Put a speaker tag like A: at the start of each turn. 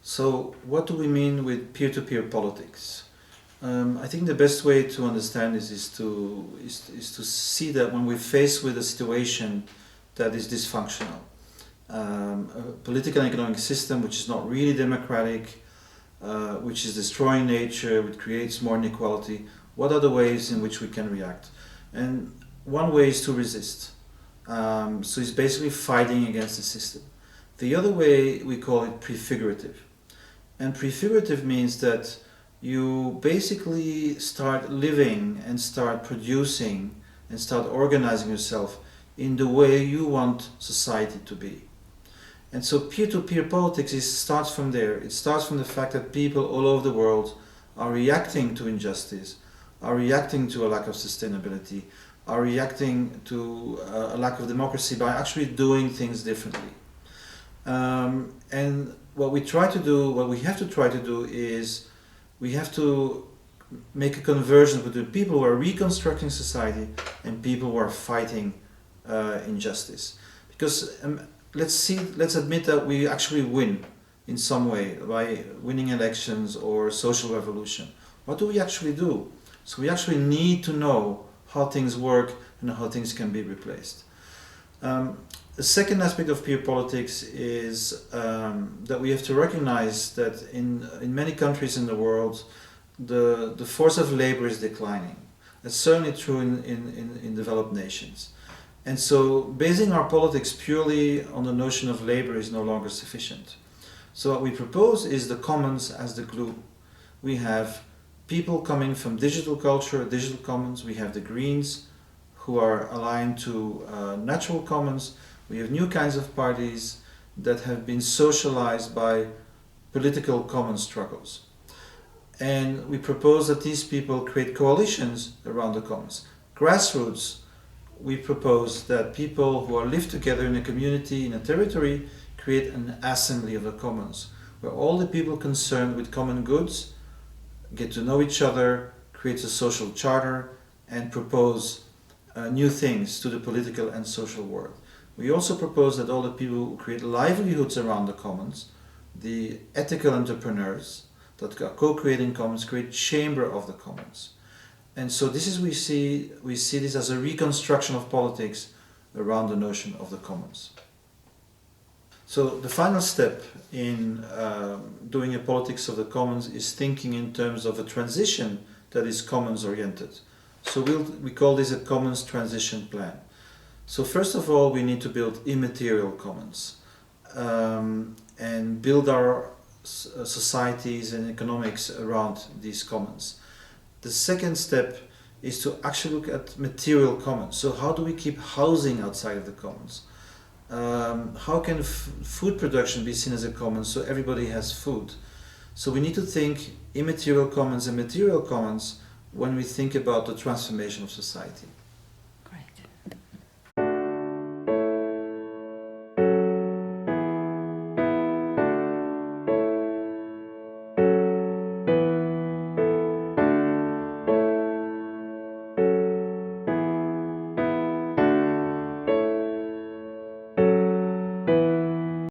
A: So what do we mean with peer-to-peer politics? I think the best way to understand this is to see that when we're faced with a situation that is dysfunctional, a political and economic system which is not really democratic, which is destroying nature, which creates more inequality, what are the ways in which we can react? And one way is to resist. So it's basically fighting against the system. The other way, we call it prefigurative. And prefigurative means that you basically start living and start producing and start organizing yourself in the way you want society to be. And so peer-to-peer politics starts from there. It starts from the fact that people all over the world are reacting to injustice, are reacting to a lack of sustainability, are reacting to a lack of democracy by actually doing things differently. And what we have to try to do is we have to make a conversion between people who are reconstructing society and people who are fighting injustice. Because let's admit that we actually win in some way by winning elections or social revolution. What do we actually do? So we actually need to know how things work and how things can be replaced. The second aspect of peer politics is that we have to recognize that in many countries in the world, the force of labor is declining. That's certainly true in developed nations. And so basing our politics purely on the notion of labor is no longer sufficient. So what we propose is the commons as the glue. We have people coming from digital culture, digital commons. We have the Greens who are aligned to natural commons. We have new kinds of parties that have been socialized by political common struggles. And we propose that these people create coalitions around the commons. Grassroots, we propose that people who are live together in a community, in a territory, create an assembly of the commons, where all the people concerned with common goods get to know each other, create a social charter, and propose new things to the political and social world. We also propose that all the people who create livelihoods around the commons, the ethical entrepreneurs that are co-creating commons, create chamber of the commons. And so we see this as a reconstruction of politics around the notion of the commons. So the final step in doing a politics of the commons is thinking in terms of a transition that is commons oriented. So we call this a commons transition plan. So first of all, we need to build immaterial commons and build our societies and economics around these commons. The second step is to actually look at material commons. So how do we keep housing outside of the commons? How can food production be seen as a commons so everybody has food? So we need to think immaterial commons and material commons when we think about the transformation of society.